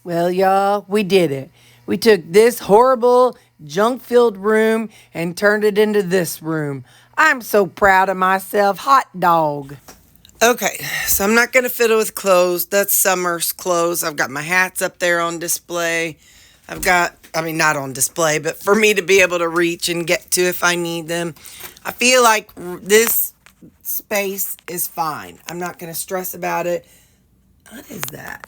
Well, y'all, we did it. We took this horrible, junk filled room and turned it into this room. I'm so proud of myself. Hot dog. Okay, so I'm not going to fiddle with clothes. That's summer's clothes. I've got my hats up there on display. Not on display, but for me to be able to reach and get to if I need them. I feel like this space is fine. I'm not going to stress about it. What is that?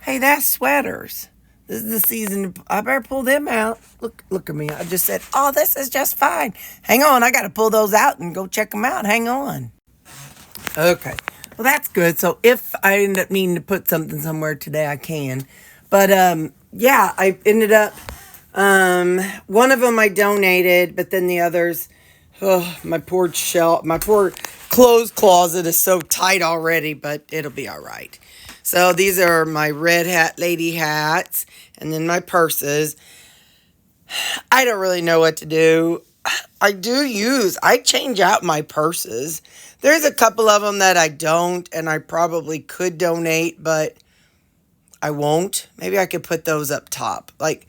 Hey, that's sweaters. This is the season. I better pull them out. Look at me. I just said, oh, this is just fine. Hang on. I got to pull those out and go check them out. Hang on. Okay. Well, that's good. So if I end up needing to put something somewhere today, I can. But, yeah, I ended up, one of them I donated, but then the others, my poor clothes closet is so tight already, but it'll be all right. So these are my red hat lady hats, and then my purses. I don't really know what to do. I change out my purses. There's a couple of them that I don't, and I probably could donate, but I won't. Maybe I could put those up top. Like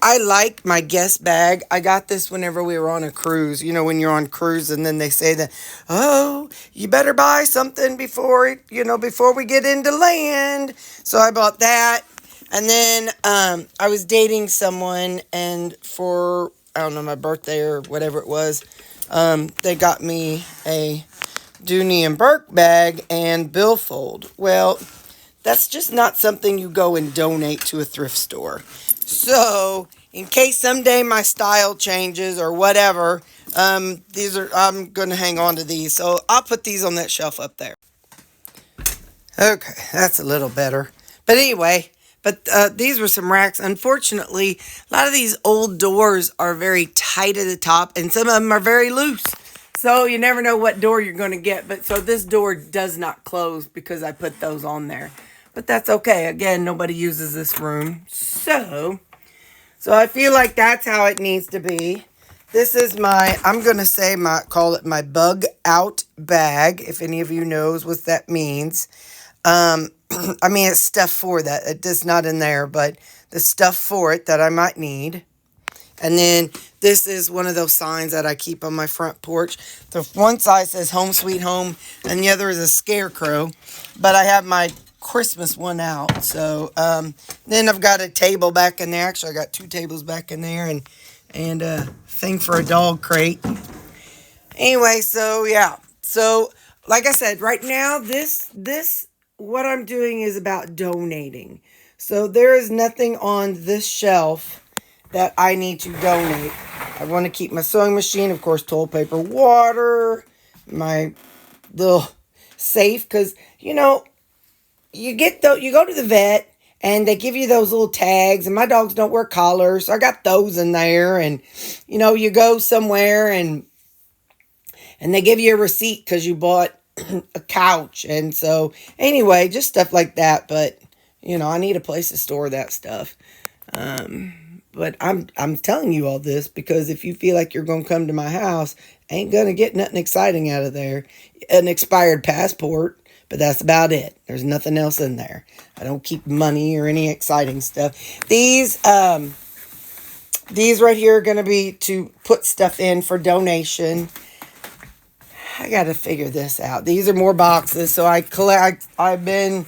I like my guest bag. I got this whenever we were on a cruise. You know, when you're on cruise and then they say that, oh, you better buy something before we get into land. So I bought that. And then I was dating someone, and for, I don't know, my birthday or whatever it was, they got me a Dooney and Burke bag and billfold. Well, that's just not something you go and donate to a thrift store. So, in case someday my style changes or whatever, I'm going to hang on to these. So, I'll put these on that shelf up there. Okay, that's a little better. But anyway, these were some racks. Unfortunately, a lot of these old doors are very tight at the top, and some of them are very loose. So, you never know what door you're going to get. But so this door does not close because I put those on there. But that's okay. Again, nobody uses this room. So I feel like that's how it needs to be. This is call it my bug out bag, if any of you knows what that means. It's stuff for that. It is not in there, but the stuff for it that I might need. And then this is one of those signs that I keep on my front porch. The one side says home sweet home, and the other is a scarecrow. But I have my Christmas one out. So then I've got a table back in there. Actually, I got two tables back in there and a thing for a dog crate. Anyway, so yeah. So like I said, right now this what I'm doing is about donating. So there is nothing on this shelf that I need to donate. I want to keep my sewing machine, of course, toilet paper, water, my little safe, because you go to the vet and they give you those little tags, and my dogs don't wear collars, so I got those in there. And you go somewhere and they give you a receipt because you bought a couch. And so anyway, just stuff like that. But I need a place to store that stuff. But I'm telling you all this because if you feel like you're going to come to my house, ain't going to get nothing exciting out of there. An expired passport, but that's about it. There's nothing else in there. I don't keep money or any exciting stuff. These right here are going to be to put stuff in for donation. I got to figure this out. These are more boxes, so I've been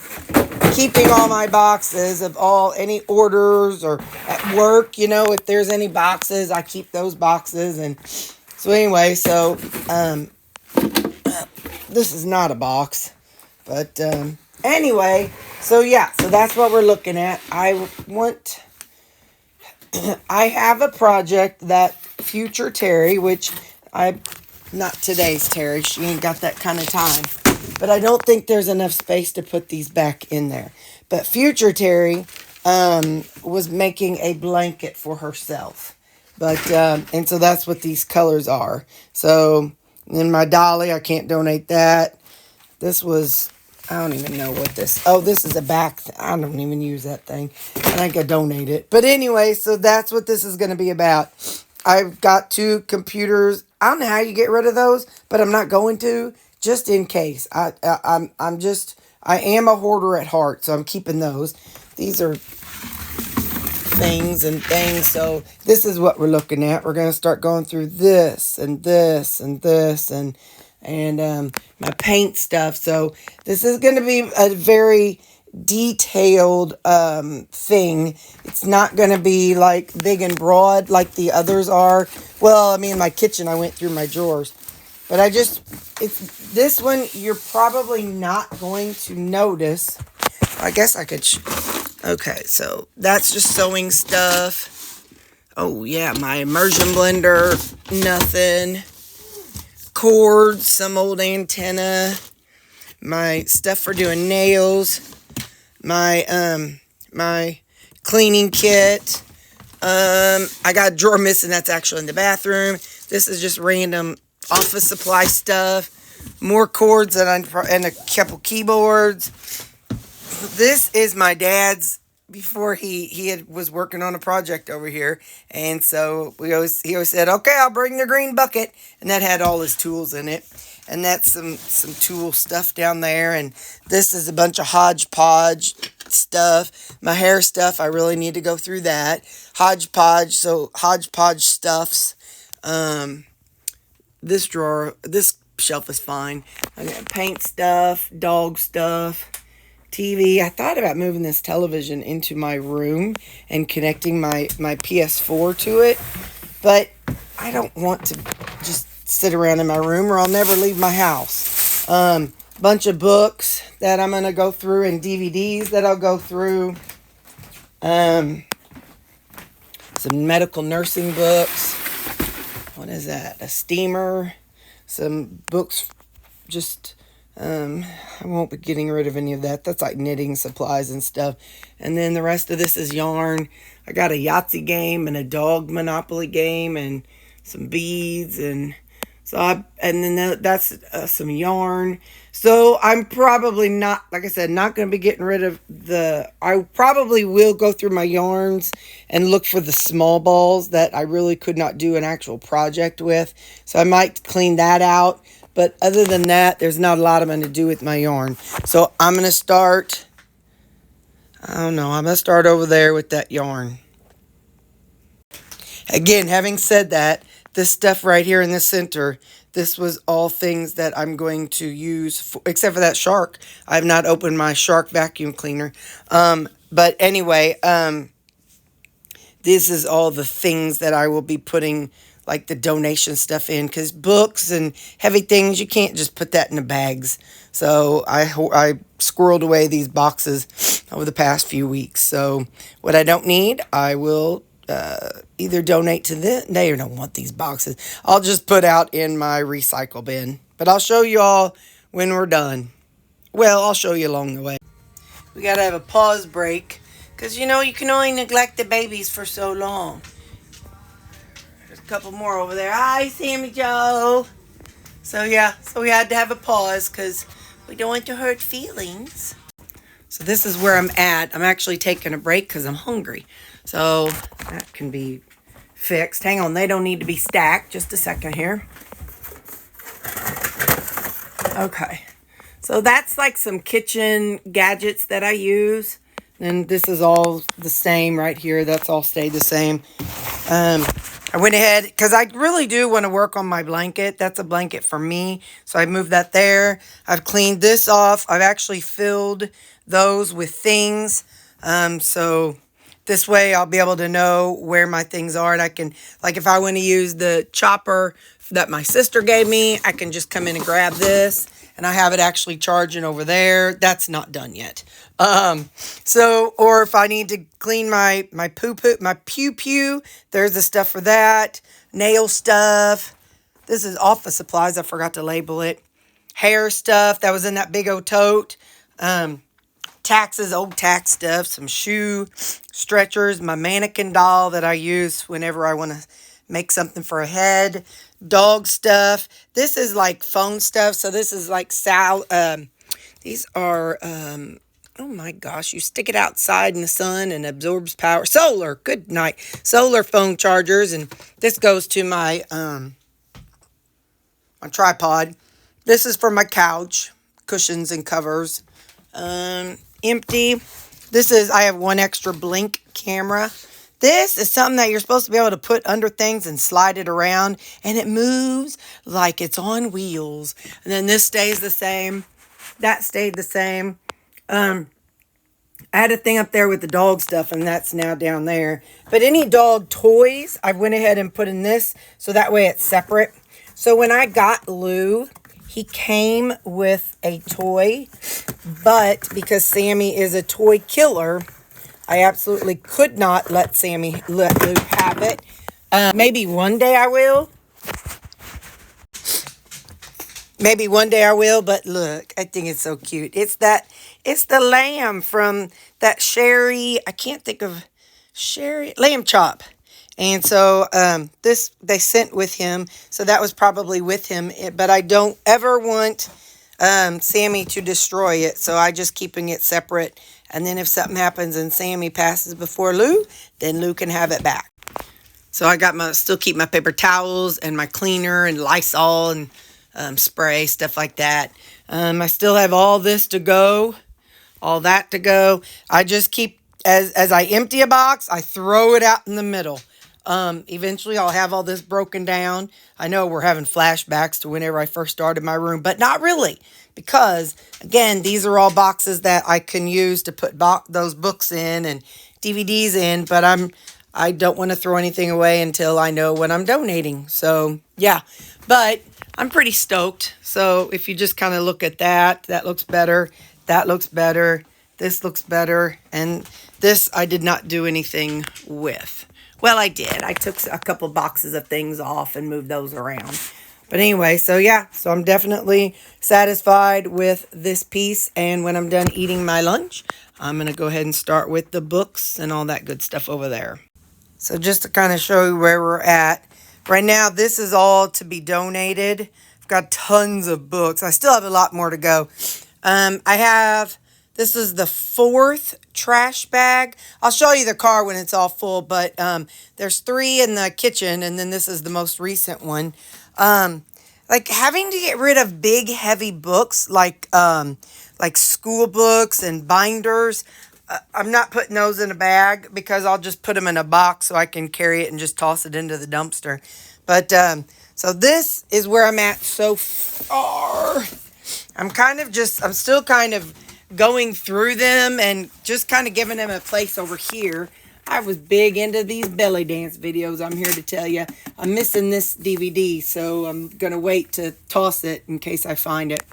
keeping all my boxes of any orders, or at work, if there's any boxes, I keep those boxes. And so anyway, so this is not a box, but anyway, so yeah, so that's what we're looking at. I have a project that future Terry, which not today's Terry, she ain't got that kind of time. But I don't think there's enough space to put these back in there. But future Terry was making a blanket for herself. But and so that's what these colors are. So then my dolly, I can't donate that. This was, I don't even know what this. Oh, this is a back. I don't even use that thing. I think I donate it. But anyway, so that's what this is going to be about. I've got 2 computers. I don't know how you get rid of those, but I'm not going to, just in case. I am a hoarder at heart, so I'm keeping those. these are things and things. So this is what we're looking at. We're going to start going through this and this and this and my paint stuff. So this is going to be a very detailed thing. It's not going to be like big and broad like the others are. Well, I mean, my kitchen, I went through my drawers. But it's this one you're probably not going to notice. I guess I could okay, so that's just sewing stuff. Oh yeah, my immersion blender, nothing. Cords, some old antenna, my stuff for doing nails, my my cleaning kit. I got a drawer missing, that's actually in the bathroom. This is just random office supply stuff. More cords and a couple keyboards. This is my dad's before he was working on a project over here, and so he always said, "Okay, I'll bring the green bucket," and that had all his tools in it, and that's some tool stuff down there, and this is a bunch of hodgepodge stuff. My hair stuff, I really need to go through that hodgepodge stuffs. This drawer, this shelf is fine. I got paint stuff, dog stuff. TV. I thought about moving this television into my room and connecting my PS4 to it, but I don't want to just sit around in my room or I'll never leave my house. Bunch of books that I'm going to go through and DVDs that I'll go through. Some medical nursing books. What is that? A steamer. Some books just... I won't be getting rid of any of that. That's like knitting supplies and stuff. And then the rest of this is yarn. I got a Yahtzee game and a dog Monopoly game and some beads and that's some yarn. So I'm probably not, like I said, not going to be getting rid of I probably will go through my yarns and look for the small balls that I really could not do an actual project with. So I might clean that out. But other than that, there's not a lot I'm going to do with my yarn. So I'm going to start, I'm going to start over there with that yarn. Again, having said that, this stuff right here in the center, this was all things that I'm going to use, except for that shark. I have not opened my shark vacuum cleaner. But anyway, this is all the things that I will be putting like the donation stuff in, because books and heavy things, you can't just put that in the bags. So I squirreled away these boxes over the past few weeks. So what I don't need, I will either donate to this. They don't want these boxes. I'll just put out in my recycle bin. But I'll show you all when we're done. Well, I'll show you along the way. We got to have a pause break, because you know you can only neglect the babies for so long. Couple more over there. Hi, Sammy Joe. So yeah, so we had to have a pause because we don't want to hurt feelings. So this is where I'm at. I'm actually taking a break because I'm hungry. So that can be fixed. Hang on, they don't need to be stacked. Just a second here. Okay. So that's like some kitchen gadgets that I use. And this is all the same right here. That's all stayed the same. I went ahead, because I really do want to work on my blanket. That's a blanket for me. So I moved that there. I've cleaned this off. I've actually filled those with things. So this way I'll be able to know where my things are. And I can, like if I want to use the chopper that my sister gave me, I can just come in and grab this. And I have it actually charging over there. That's not done yet. Or if I need to clean my pew, there's the stuff for that. Nail stuff. This is office supplies. I forgot to label it. Hair stuff that was in that big old tote. Taxes, old tax stuff. Some shoe stretchers. My mannequin doll that I use whenever I want to make something for a head. Dog stuff. This is like phone stuff. So this is like these are oh my gosh, you stick it outside in the sun and absorbs power. Solar, good night. Solar phone chargers. And this goes to my my tripod. This is for my couch, cushions and covers. Empty. I have one extra blink camera. This is something that you're supposed to be able to put under things and slide it around, and it moves like it's on wheels. And then this stays the same. That stayed the same. I had a thing up there with the dog stuff, and that's now down there. But any dog toys, I went ahead and put in this, so that way it's separate. So when I got Lou, he came with a toy, but because Sammy is a toy killer, I absolutely could not let Lou have it. Maybe one day I will. Maybe one day I will, but look, I think it's so cute. It's the lamb from that Sherry, I can't think of lamb chop. And so this they sent with him, so that was probably with him, but I don't ever want Sammy to destroy it, so I just keeping it separate. And then if something happens and Sammy passes before Lou, then Lou can have it back. So I got still keep my paper towels and my cleaner and Lysol and spray, stuff like that. I still have all this to go, all that to go. I just keep, as I empty a box, I throw it out in the middle. Eventually I'll have all this broken down. I know we're having flashbacks to whenever I first started my room, but not really, because again, these are all boxes that I can use to put those books in and DVDs in, but I don't want to throw anything away until I know what I'm donating. So yeah, but I'm pretty stoked. So if you just kind of look at that looks better. That looks better. This looks better. And this I did not do anything with. Well, I did. I took a couple boxes of things off and moved those around. But anyway, so yeah. So I'm definitely satisfied with this piece. And when I'm done eating my lunch, I'm going to go ahead and start with the books and all that good stuff over there. So just to kind of show you where we're at. Right now, this is all to be donated. I've got tons of books. I still have a lot more to go. This is the 4th trash bag. I'll show you the car when it's all full, but there's 3 in the kitchen, and then this is the most recent one. Like having to get rid of big, heavy books like school books and binders. I'm not putting those in a bag because I'll just put them in a box so I can carry it and just toss it into the dumpster. But so this is where I'm at so far. I'm still kind of going through them and just kind of giving them a place over here. I was big into these belly dance videos, I'm here to tell you. I'm missing this DVD, so I'm going to wait to toss it in case I find it.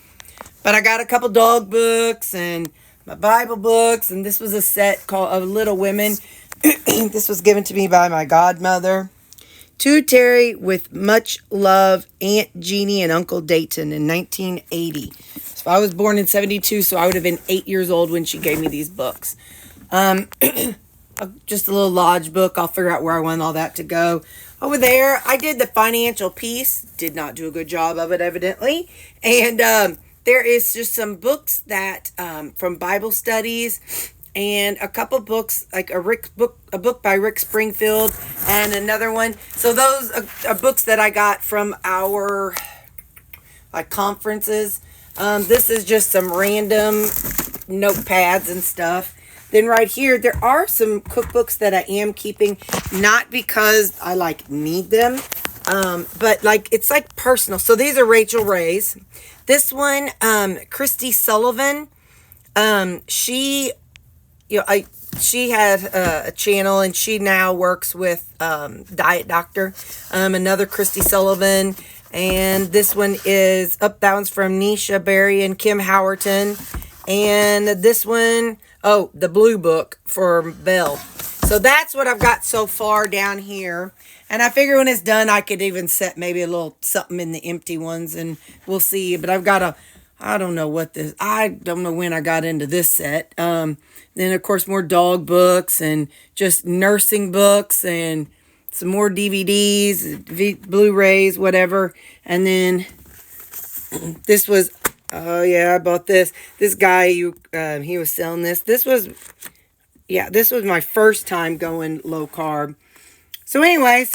But I got a couple dog books and my Bible books, and this was a set called of Little Women. This was given to me by my godmother. To Terry with much love, Aunt Jeannie and Uncle Dayton in 1980. So I was born in 72, so I would have been 8 years old when she gave me these books. Just a little lodge book. I'll figure out where I want all that to go. Over there, I did the financial piece. Did not do a good job of it, evidently. And there is just some books that from Bible studies and a couple books, like a book by Rick Springfield and another one. So those are books that I got from our conferences. This is just some random notepads and stuff. Then right here, there are some cookbooks that I am keeping, not because I need them, but it's personal. So these are Rachel Ray's. This one, Christy Sullivan, she had a channel and she now works with Diet Doctor. Another Christy Sullivan, and this one is that one's from Nisha Berry and Kim Howerton, and this one, the blue book for Belle. So that's what I've got so far down here. And I figure when it's done, I could even set maybe a little something in the empty ones, and we'll see. But I've got I don't know when I got into this set. Then, of course, more dog books and just nursing books and some more DVDs, Blu-rays, whatever. And then this was, I bought this. This guy, he was selling this. This was my first time going low carb. So anyway,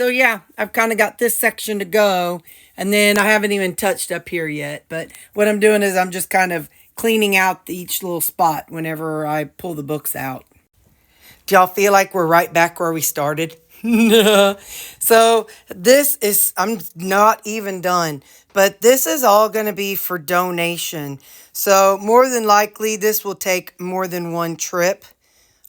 I've kind of got this section to go, and then I haven't even touched up here yet. But what I'm doing is I'm just kind of cleaning out each little spot whenever I pull the books out. Do y'all feel like we're right back where we started? So this is, I'm not even done, but this is all going to be for donation. So more than likely, this will take more than one trip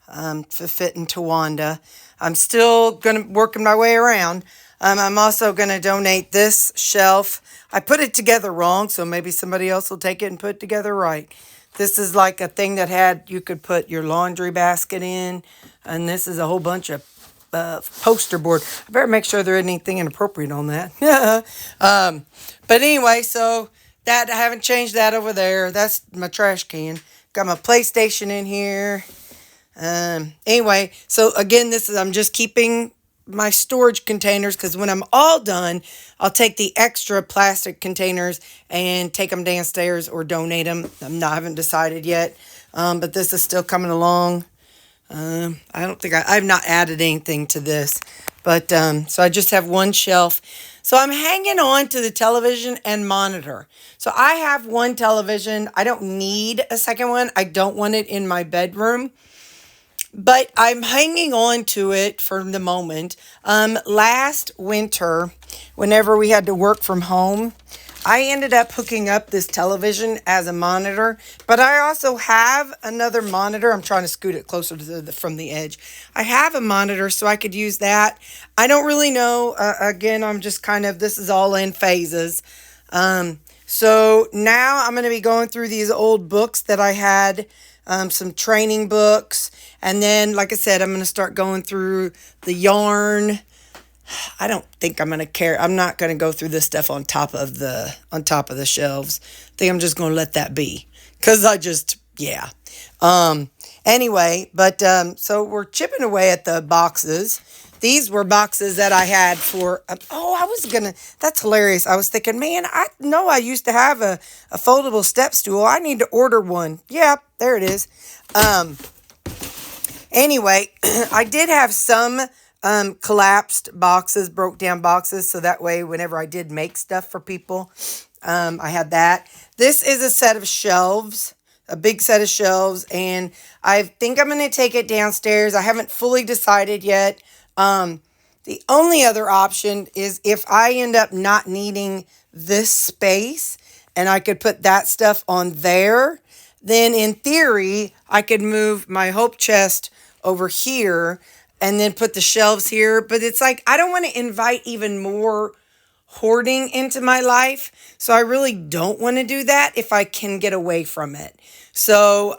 to fit in Tawanda. I'm still going to working my way around. I'm also going to donate this shelf. I put it together wrong, so maybe somebody else will take it and put it together right. This is like a thing that had, you could put your laundry basket in, and this is a whole bunch of poster board. I better make sure there isn't anything inappropriate on that. But anyway, so that I haven't changed that over there. That's my trash can. Got my PlayStation in here. Anyway, so again, this is, I'm just keeping my storage containers because when I'm all done, I'll take the extra plastic containers and take them downstairs or donate them. I haven't decided yet, but this is still coming along. I don't think I've not added anything to this, but so I just have one shelf. So I'm hanging on to the television and monitor. So I have one television. I don't need a second one. I don't want it in my bedroom. But I'm hanging on to it for the moment. Last winter, whenever we had to work from home, I ended up hooking up this television as a monitor. But I also have another monitor. I'm trying to scoot it closer to from the edge. I have a monitor so I could use that. I don't really know. Again, I'm just kind of, this is all in phases. So now I'm going to be going through these old books that I had. Some training books. And then, like I said, I'm going to start going through the yarn. I don't think I'm going to care. I'm not going to go through this stuff on top of the shelves. I think I'm just going to let that be. Because yeah. Anyway, but so we're chipping away at the boxes. These were boxes that I had for, that's hilarious. I was thinking, man, I know I used to have a foldable step stool. I need to order one. Yeah, there it is. Anyway, I did have some collapsed boxes, broke down boxes. So that way, whenever I did make stuff for people, I had that. This is a set of shelves. A big set of shelves. And I think I'm going to take it downstairs. I haven't fully decided yet. The only other option is if I end up not needing this space and I could put that stuff on there, then in theory, I could move my hope chest over here and then put the shelves here. But it's like, I don't want to invite even more hoarding into my life. So I really don't want to do that if I can get away from it. So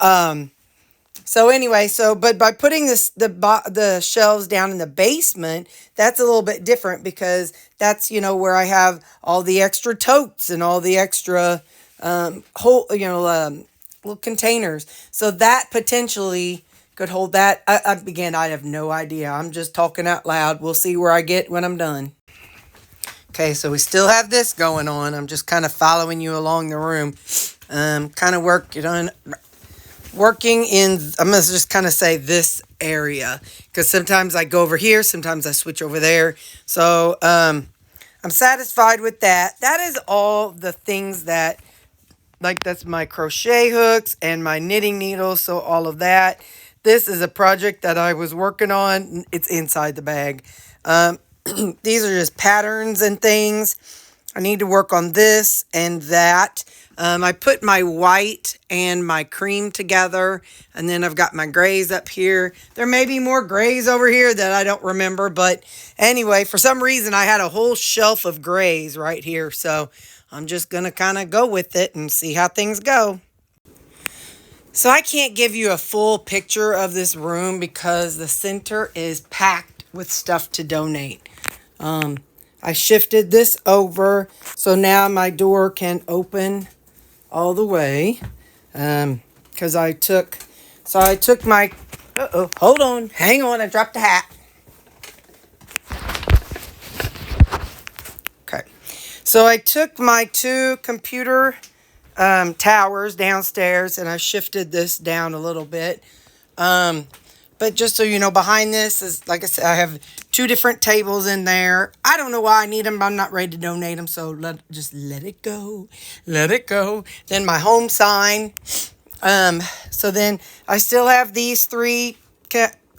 anyway, but by putting the shelves down in the basement, that's a little bit different because that's, where I have all the extra totes and all the extra little containers. So that potentially could hold that. Again, I have no idea. I'm just talking out loud. We'll see where I get when I'm done. Okay, so we still have this going on. I'm just kind of following you along the room. Kind of working in, I'm going to just kind of say this area, because sometimes I go over here, sometimes I switch over there. So I'm satisfied with that. That is all the things that, like that's my crochet hooks and my knitting needles. So all of that. This is a project that I was working on. It's inside the bag. These are just patterns and things. I need to work on this and that. I put my white and my cream together, and then I've got my grays up here. There may be more grays over here that I don't remember, but anyway, for some reason I had a whole shelf of grays right here, so I'm just going to kind of go with it and see how things go. So I can't give you a full picture of this room because the center is packed with stuff to donate. I shifted this over so now my door can open all the way, because I took my, hold on, hang on, I dropped the hat. Okay, so I took my two computer towers downstairs and I shifted this down a little bit. But just so you know, behind this is, like I said, I have two different tables in there. I don't know why I need them. I'm not ready to donate them. So just let it go. Let it go. Then my home sign. So then I still have these three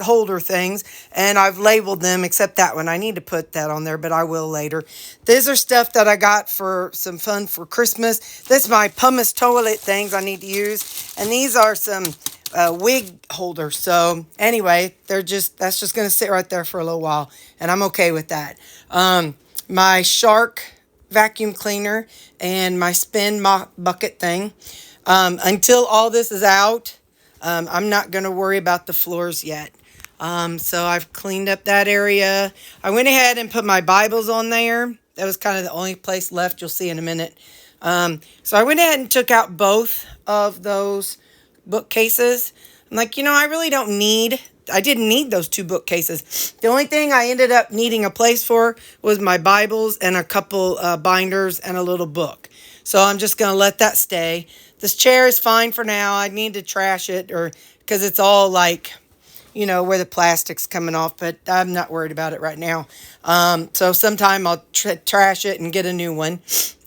holder things, and I've labeled them except that one. I need to put that on there, but I will later. These are stuff that I got for some fun for Christmas. This is my pumice toilet things I need to use, and these are some wig holders. So anyway, that's just going to sit right there for a little while, and I'm okay with that. My Shark vacuum cleaner and my spin mop bucket thing. Until all this is out, I'm not going to worry about the floors yet. So I've cleaned up that area. I went ahead and put my Bibles on there. That was kind of the only place left. You'll see in a minute. So I went ahead and took out both of those bookcases. I'm like, I really I didn't need those two bookcases. The only thing I ended up needing a place for was my Bibles and a couple binders and a little book. So I'm just going to let that stay. This chair is fine for now. I need to trash it because it's all like, where the plastic's coming off, but I'm not worried about it right now. So sometime I'll trash it and get a new one.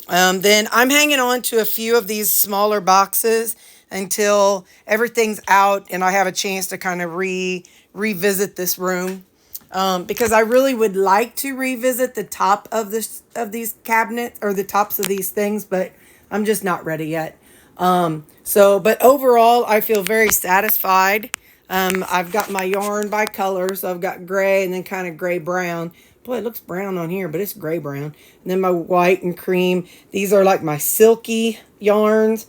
Then I'm hanging on to a few of these smaller boxes until everything's out and I have a chance to kind of revisit this room. Because I really would like to revisit the top of these cabinets or the tops of these things, but I'm just not ready yet. But overall, I feel very satisfied. I've got my yarn by color, so I've got gray and then kind of gray brown. Boy, it looks brown on here, but it's gray brown. And then my white and cream. These are like my silky yarns.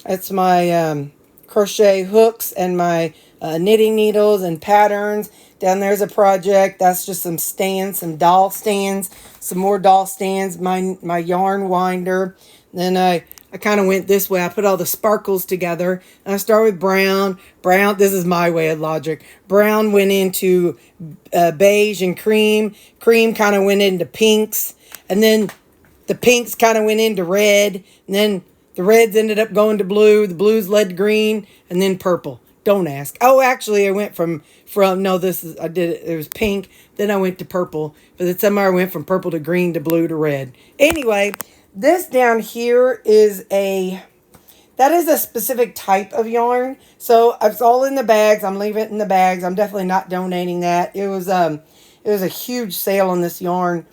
That's my crochet hooks and my knitting needles and patterns. Down there's a project. That's just some stands, some doll stands, some more doll stands, my yarn winder. Then I kind of went this way. I put all the sparkles together. And I start with brown. Brown, this is my way of logic. Brown went into beige and cream. Cream kind of went into pinks. And then the pinks kind of went into red. And then the reds ended up going to blue. The blues led to green. And then purple. Don't ask. Oh, actually, I went it was pink. Then I went to purple. But then somewhere I went from purple to green to blue to red. Anyway, this down here is a specific type of yarn. So it's all in the bags. I'm leaving it in the bags. I'm definitely not donating that. It was a huge sale on this yarn.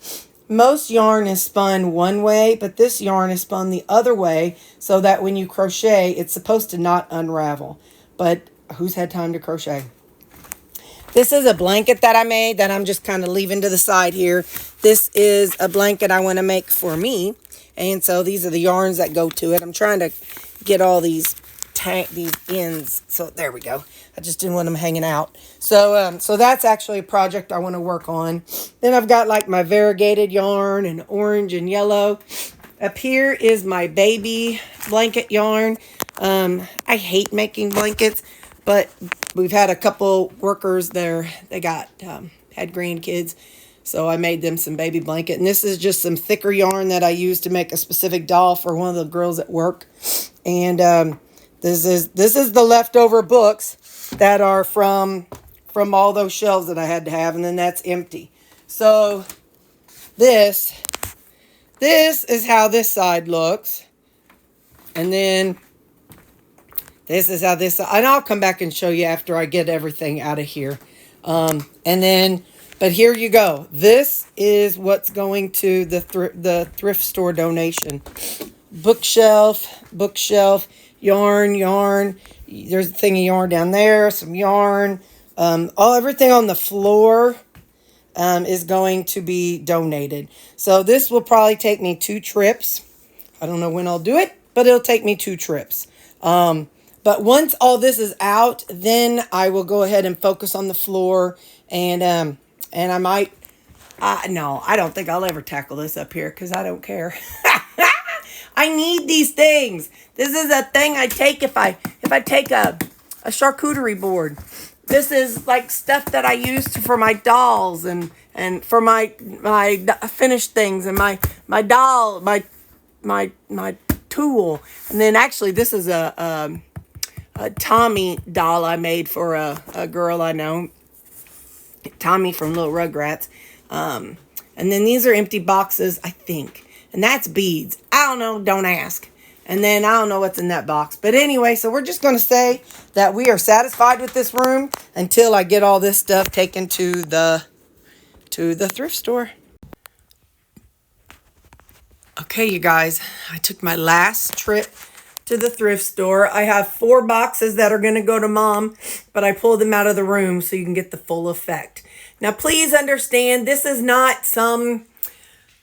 Most yarn is spun one way, but this yarn is spun the other way so that when you crochet, it's supposed to not unravel. But who's had time to crochet? This is a blanket that I made that I'm just kind of leaving to the side here. This is a blanket I want to make for me. And so these are the yarns that go to it. I'm trying to get all these ends. So there we go. I just didn't want them hanging out. So that's actually a project I want to work on. Then I've got like my variegated yarn and orange and yellow. Up here is my baby blanket yarn. I hate making blankets, but we've had a couple workers there. They had grandkids. So I made them some baby blanket. And this is just some thicker yarn that I used to make a specific doll for one of the girls at work. And this is the leftover books that are from all those shelves that I had to have. And then that's empty. So this is how this side looks. And then this is how this side. And I'll come back and show you after I get everything out of here. But here you go. This is what's going to the thrift store donation. Bookshelf, yarn. There's a thing of yarn down there, some yarn. Everything on the floor is going to be donated. So this will probably take me 2 trips. I don't know when I'll do it, but it'll take me 2 trips. But once all this is out, then I will go ahead and focus on the floor and I might, no, I don't think I'll ever tackle this up here because I don't care. I need these things. This is a thing I take if I take a charcuterie board. This is like stuff that I use for my dolls and for my finished things and my doll, my tool. And then actually this is a Tommy doll I made for a girl I know. Tommy from Little Rugrats. And then these are empty boxes, I think. And that's beads. I don't know. Don't ask. And then I don't know what's in that box. But anyway, so we're just going to say that we are satisfied with this room until I get all this stuff taken to the thrift store. Okay, you guys, I took my last trip to the thrift store. I have 4 boxes that are going to go to Mom, but I pulled them out of the room so you can get the full effect. Now, please understand, this is not some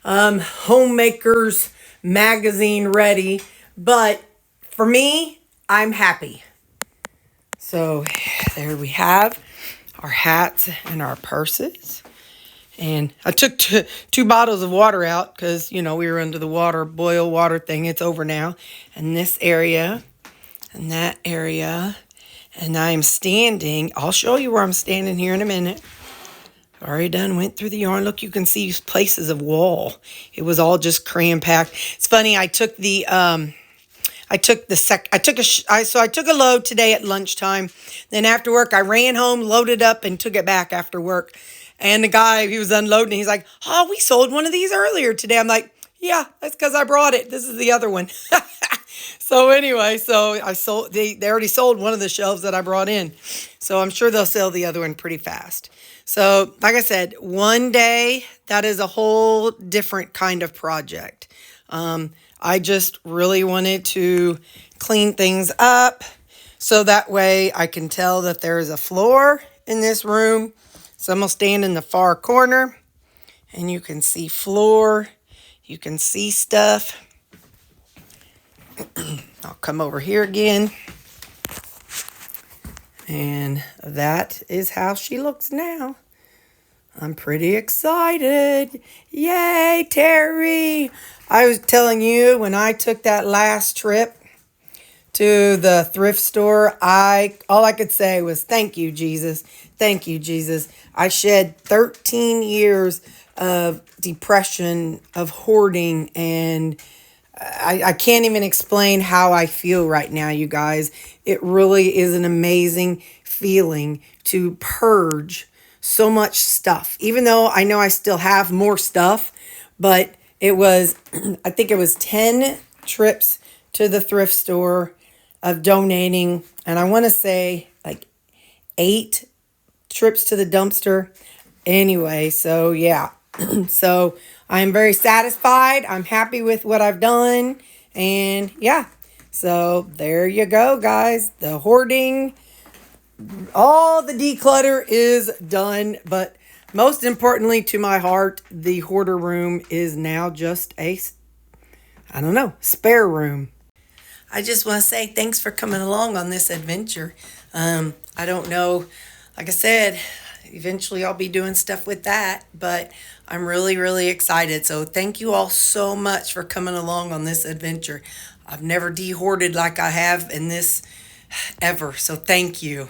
homemaker's magazine ready, but for me, I'm happy. So there we have our hats and our purses. And I took 2 bottles of water out because, we were under the boil water thing. It's over now. And this area and that area. And I'm standing. I'll show you where I'm standing here in a minute. Already done went through the yarn. Look, you can see places of wall. It was all just cram packed. It's funny. I took a load today at lunchtime. Then after work, I ran home, loaded up, and took it back after work. And the guy, he was unloading. He's like, "Oh, we sold one of these earlier today." I'm like, "Yeah, that's because I brought it. This is the other one." So anyway, I sold. They already sold one of the shelves that I brought in. So I'm sure they'll sell the other one pretty fast. So like I said, one day that is a whole different kind of project. I just really wanted to clean things up so that way I can tell that there is a floor in this room. So I'm going to stand in the far corner and you can see floor. You can see stuff. I'll come over here again. And that is how she looks now. I'm pretty excited. Yay, Terry. I was telling you when I took that last trip to the thrift store, all I could say was thank you, Jesus. Thank you, Jesus. I shed 13 years of depression, of hoarding, and I can't even explain how I feel right now, you guys. It really is an amazing feeling to purge so much stuff. Even though I know I still have more stuff, but it was, I think it was 10 trips to the thrift store of donating. And I want to say like 8 trips to the dumpster. Anyway, so yeah. So I am very satisfied. I'm happy with what I've done. And yeah, so there you go, guys. The hoarding, all the declutter is done. But most importantly to my heart, the hoarder room is now just a, spare room. I just want to say thanks for coming along on this adventure. I don't know, like I said, eventually I'll be doing stuff with that, but I'm really, really excited. So thank you all so much for coming along on this adventure. I've never de-hoarded like I have in this ever. So thank you.